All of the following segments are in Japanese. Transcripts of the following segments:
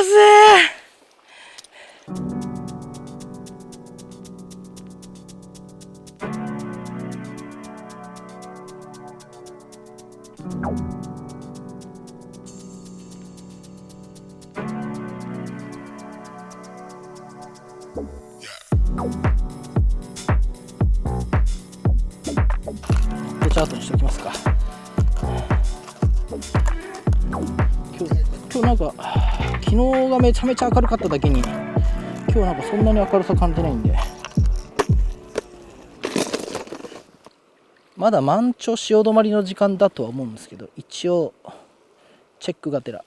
ぜでチャートにしておきますか。今日なんか昨日がめちゃめちゃ明るかっただけに今日なんかそんなに明るさ感じないんで、まだ満潮潮止まりの時間だとは思うんですけど、一応チェックがてらよ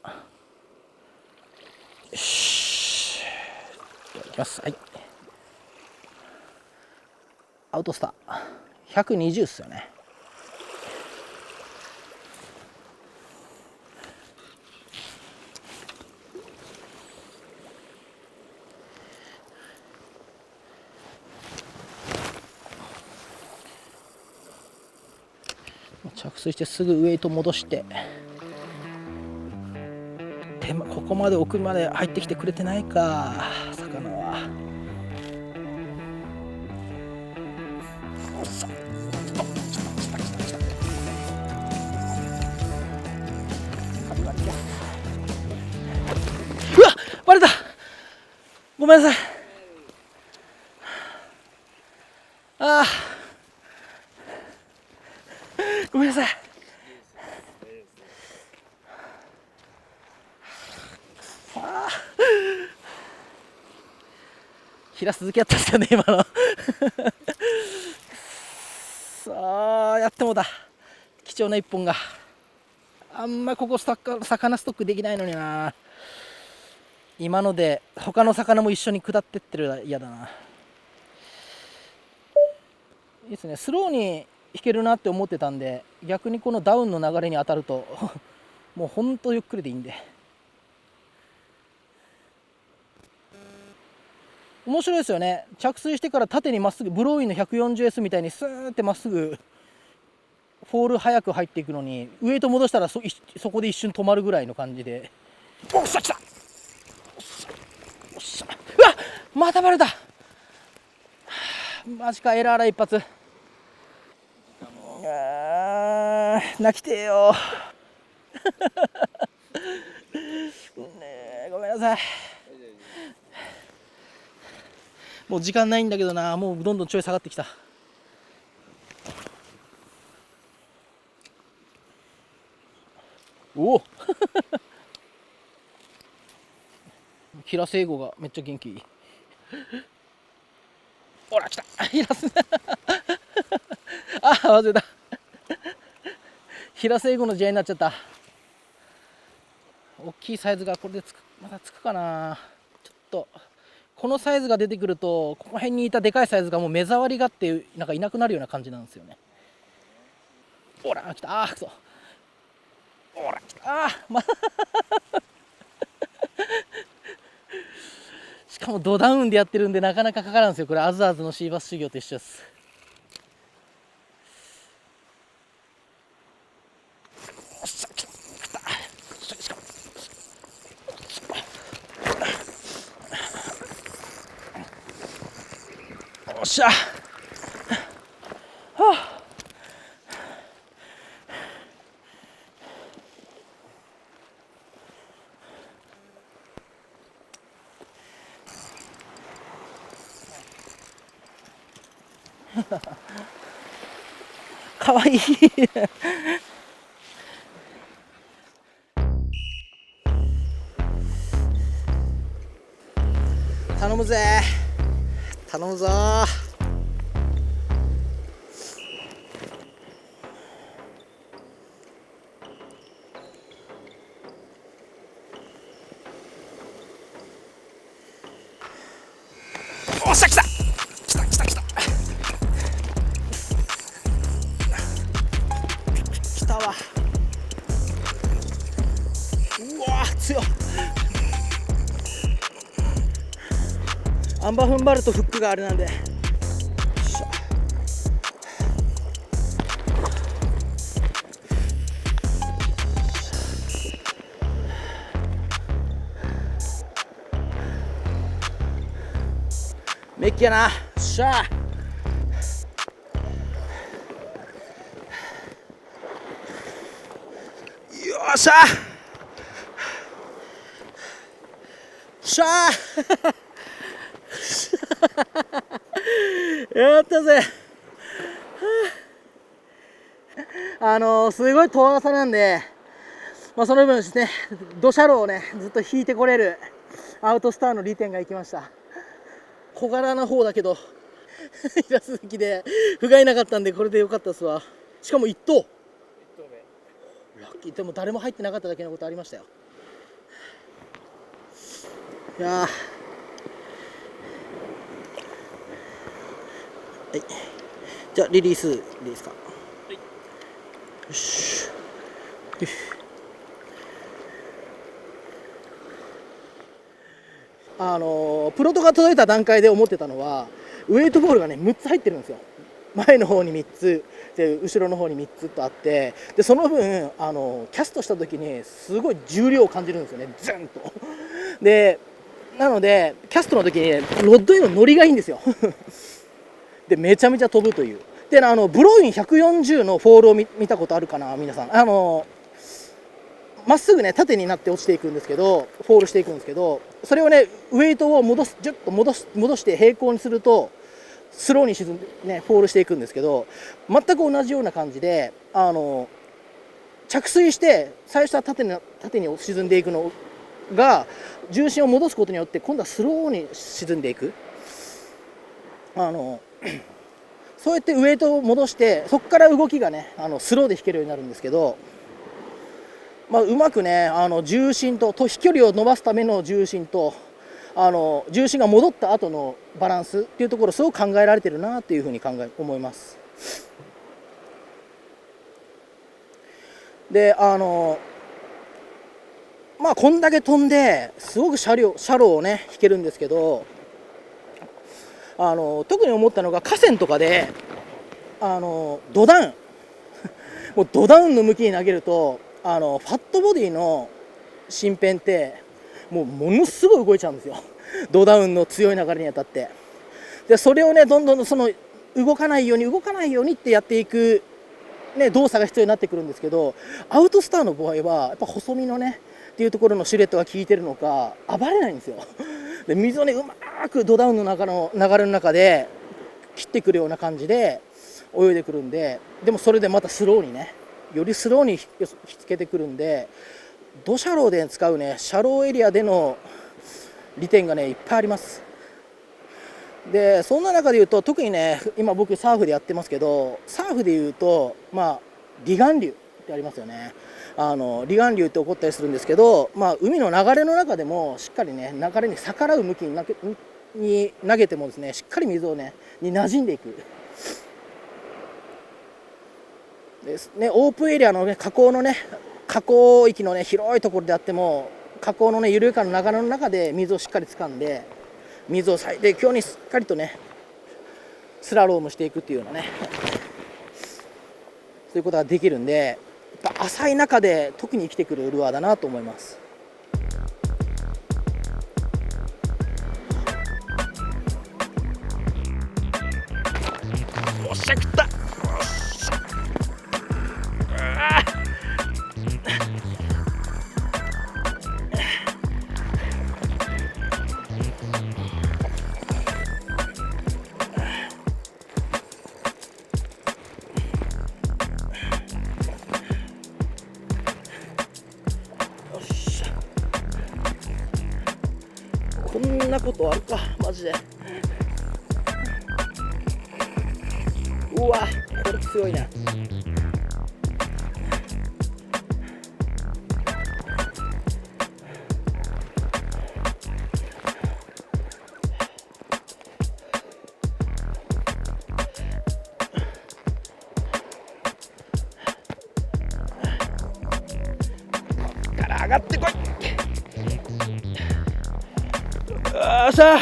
しではいきます。はい、アウトスター120っすよね。着水してすぐウエイト戻して、ここまで奥まで入ってきてくれてないか魚は。うわっバレた、ごめんなさい。ああごめんなさい。平鈴木やったんですよね今のさあやってもだ、貴重な一本が。あんまここ魚ストックできないのにな。今ので他の魚も一緒に下ってってるら嫌だな。いいですね、スローに引けるなって思ってたんで、逆にこのダウンの流れに当たるともうほんとゆっくりでいいんで面白いですよね。着水してから縦にまっすぐ、ブローインの 140S みたいにスーってまっすぐフォール早く入っていくのに、ウエイト戻したらそこで一瞬止まるぐらいの感じで。おっしゃ来た、おっしゃ、うわっまたバレた、マジかエラーラ一発。泣きてえよね、ごめんなさい。もう時間ないんだけどな、もうどんどんちょい下がってきた。おお平瀬英語がめっちゃ元気いい。ほら来た平瀬あ忘れた平瀬英語の試合になっちゃった。大きいサイズがこれでまだつくかな。ちょっとこのサイズが出てくると、この辺にいたでかいサイズがもう目障りがってなんかいなくなるような感じなんですよね。ほら来た、くそ、ほら来たしかもドダウンでやってるんでなかなかかからんですよ。これアズアズのシーバス修行と一緒です。よっしゃ、はあ、かわいい頼むぜ、頼むぞ。おっしゃ来た来た来た来た来たわ。うわ強っ。アンバー踏ん張るとフックがあれなんで、メッキやな。よっしゃー。よっしゃー。よっしゃー。やったぜ。すごい遠浅なんで、その分ですね、土砂路をね、ずっと引いてこれるアウトスターの利点が生きました。小柄な方だけど、平鈴木で不甲斐なかったんで、これでよかったっすわ。しかも1投。ラッキー。でも誰も入ってなかっただけのことありましたよ。いやー、はい、じゃあリリースでいいですか。はい、よし。よし。プロトが届いた段階で思ってたのは、ウエイトボールがね6つ入ってるんですよ。前の方に3つで後ろの方に3つとあって、でその分キャストした時にすごい重量を感じるんですよね、ズンと。でなのでキャストの時にロッドへの乗りがいいんですよ。でめちゃめちゃ飛ぶという。でブローイン140のフォールを見たことあるかな皆さん。まっすぐね縦になって落ちていくんですけど、フォールしていくんですけど、それをねウエイトをジュッと戻して平行にするとスローに沈んでねフォールしていくんですけど、全く同じような感じで着水して最初は縦に沈んでいくのが重心を戻すことによって今度はスローに沈んでいく。そうやってウエイトを戻してそこから動きがねスローで引けるようになるんですけど、うまくね重心と飛距離を伸ばすための重心と重心が戻った後のバランスっていうところすごく考えられてるなっていうふうに思います。でこんだけ飛んですごくシャローをね引けるんですけど、特に思ったのが河川とかでドダウンもうドダウンの向きに投げるとファットボディの身辺ってものすごい動いちゃうんですよ。ドダウンの強い流れにあたって。でそれをねどんどん動かないようにってやっていく、ね、動作が必要になってくるんですけど、アウトスターの場合はやっぱ細身のねっていうところのシルエットが効いてるのか暴れないんですよ。で水をねうまくドダウンの中の流れの中で切ってくるような感じで泳いでくるんで、でもそれでまたスローにねよりスローに引きつけてくるんで、土砂路で使うねシャローエリアでの利点がねいっぱいあります。でそんな中でいうと特にね今僕サーフでやってますけど、サーフでいうと離岸流ってありますよね。離岸流って起こったりするんですけど、海の流れの中でもしっかりね流れに逆らう向きに投げてもですねしっかり水をねに馴染んでいく。ですね、オープンエリアのね河口域のね広いところであっても河口のね緩やかな流れの中で水をしっかり掴んで水を最低強にしっかりとねスラロームしていくっていうようなねそういうことができるんで、やっぱ浅い中で特に生きてくるルアーだなと思います。おっしゃ食った。こんなことあるかマジで。うわこれ強いな。から上がってこい。よっしゃ。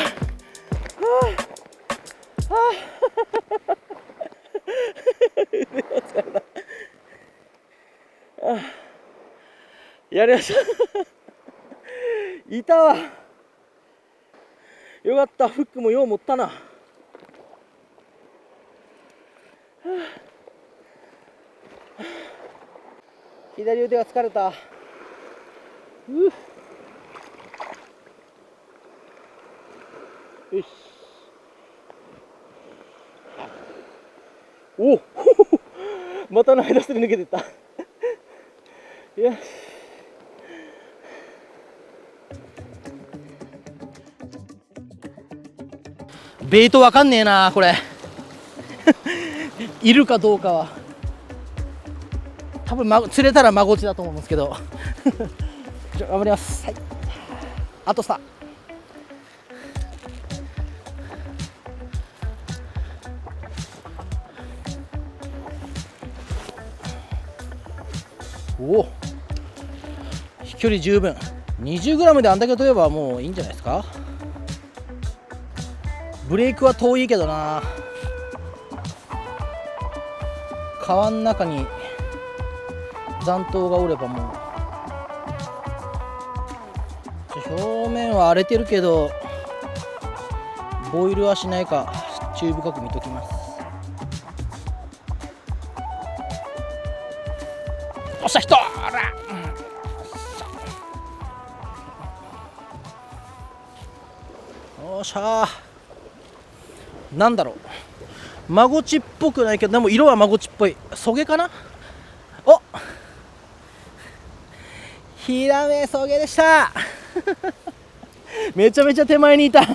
やりました。いたわ。よかった、フックもよう持ったな。左腕が疲れた。よし。おおまたの間すり抜けてった。よし。ベイトわかんねえなこれ。いるかどうかは多分、釣れたらマゴチだと思うんですけど。じゃ頑張ります。はい、あとさ。おお、飛距離十分。20g であんだけ取ればもういいんじゃないですか。ブレイクは遠いけどな。川の中に残党がおればもう表面は荒れてるけどボイルはしないか注意深く見ときます。おっしゃ人、あら、よっしゃー。なんだろう、マゴチっぽくないけどでも色はマゴチっぽい。ソゲかな。お、ヒラメソゲでした。めちゃめちゃ手前にいた。が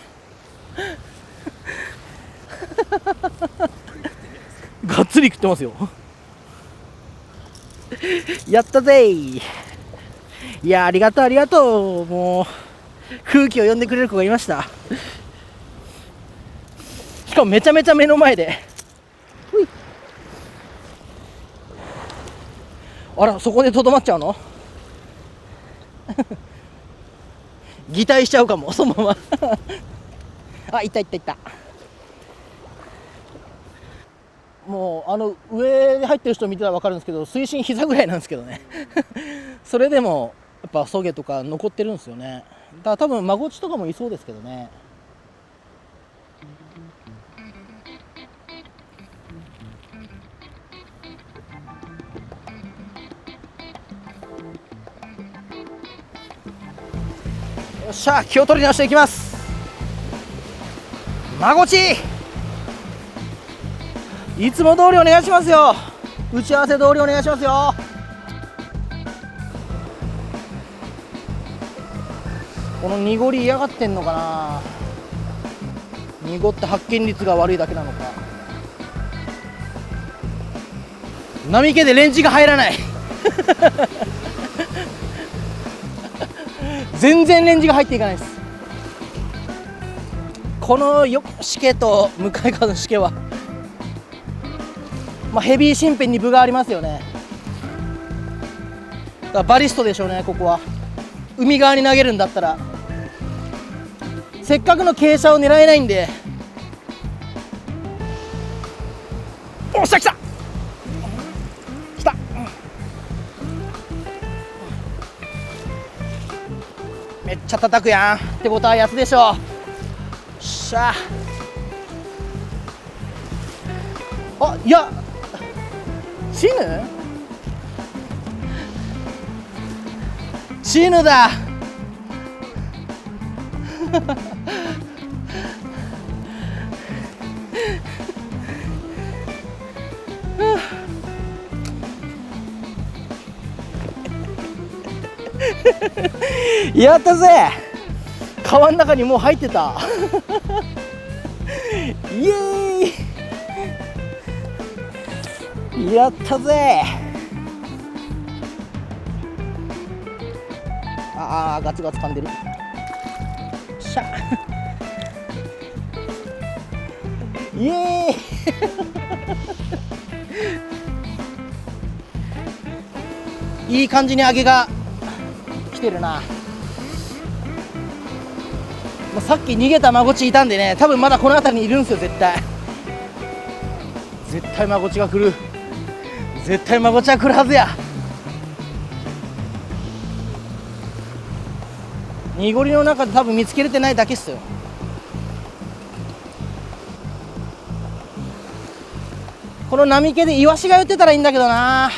っつり食ってますよ。やったぜー。いや、ありがとうありがとう。もう空気を読んでくれる子がいました。しかもめちゃめちゃ目の前で。あら、そこでとどまっちゃうの。擬態しちゃうかもそのまま。あ、いったいったいった。もう上で入ってる人見てたら分かるんですけど、水深膝ぐらいなんですけどね。それでもやっぱソゲとか残ってるんですよね。だから多分マゴチとかもいそうですけどね。よっしゃ、気を取り直していきます。マゴチいつも通りお願いしますよ。打ち合わせ通りお願いしますよ。この濁り嫌がってんのかな。濁って発見率が悪いだけなのか。波気でレンジが入らない。全然レンジが入っていかないです。このしけと向かい側のしけは、ヘビー身辺に分がありますよね。だからバリストでしょうね。ここは海側に投げるんだったらせっかくの傾斜を狙えないんで。おっしゃ、来た来た。めっちゃ叩くやんってことはやつでしょ。しゃあ、いや死ぬ死ぬだ。やったぜ。川の中にもう入ってた。イエーイ、やったぜ。ああ、ガツガツ噛んでる。しゃイエーイ。いい感じに揚げが来てるな。さっき逃げたマゴチいたんでね、多分まだこの辺りにいるんですよ。絶対マゴチが来る。絶対マゴチは来るはずや。濁りの中で多分見つけれてないだけっすよ。この波気でイワシが寄ってたらいいんだけどな。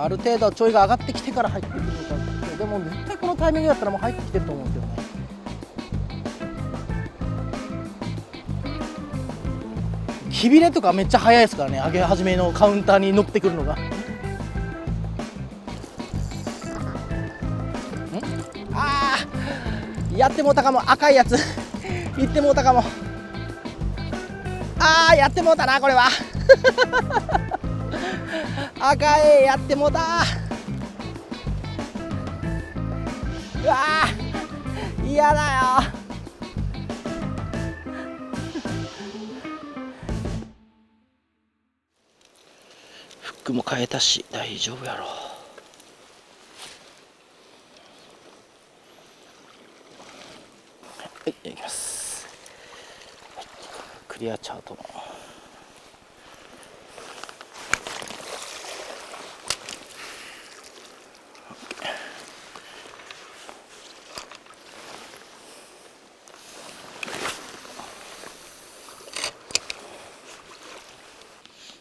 ある程度ちょいが上がってきてから入ってくるのか。でも絶対このタイミングだったらもう入ってきてると思うんですよね。ひびれとかめっちゃ早いですからね、上げ始めのカウンターに乗ってくるのが。あー、やってもうたかも。赤いやついってもうたかも。あー、やってもうたなこれは赤い、やってもうた。うわー、嫌だよ。フックも変えたし大丈夫やろ。はい、いきます。クリアチャートの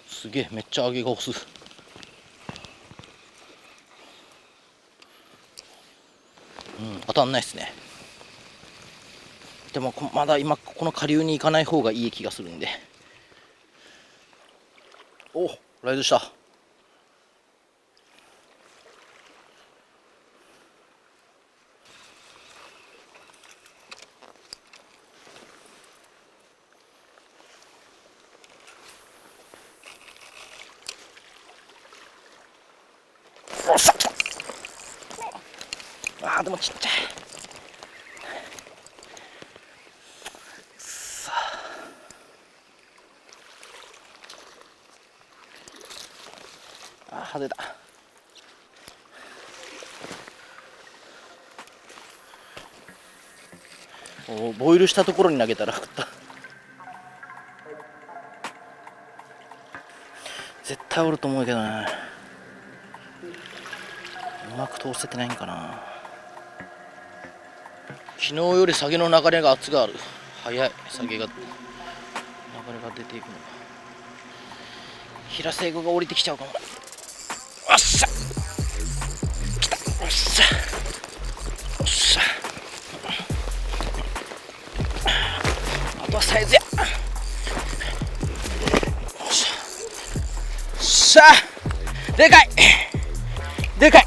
すげえ、めっちゃ上げが押す。当たんないですね。でもまだ今この下流に行かない方がいい気がするんで。お、ライドした。おっしゃ。あー、でもちっちゃい。あ、外れた。お、ボイルしたところに投げたら食った。絶対おると思うけどね、うまく通せてないんかな。昨日より下げの流れが圧がある。早い、下げが流れが出ていくのが。平瀬が降りてきちゃうかも。おっしゃ、来た。おっしゃ、おっしゃ。あとはサイズや。おっしゃ、おっしゃ、でかいでかい。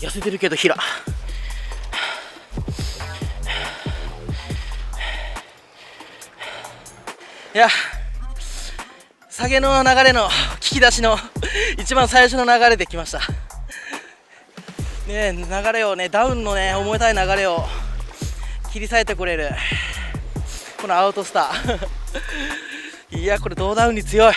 痩せてるけど平。いや、下げの流れの聞き出しの一番最初の流れで来ましたね。流れをね、ダウンのね、重たい流れを切り裂いてくれるこのアウトスターいや、これドーダウンに強い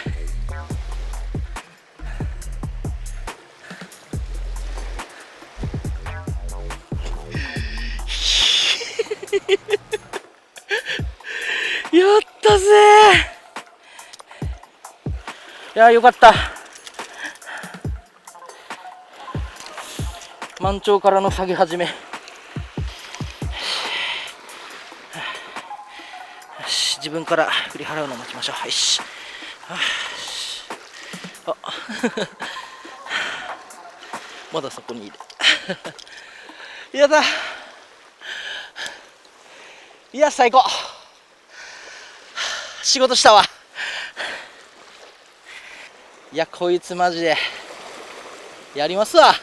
やったぜー。いや、よかった。満潮からの下げ始め。よし、自分から振り払うのを待ちましょう。よし。あまだそこにいるやだ。いや、最高。仕事したわ。いや、こいつマジでやりますわ。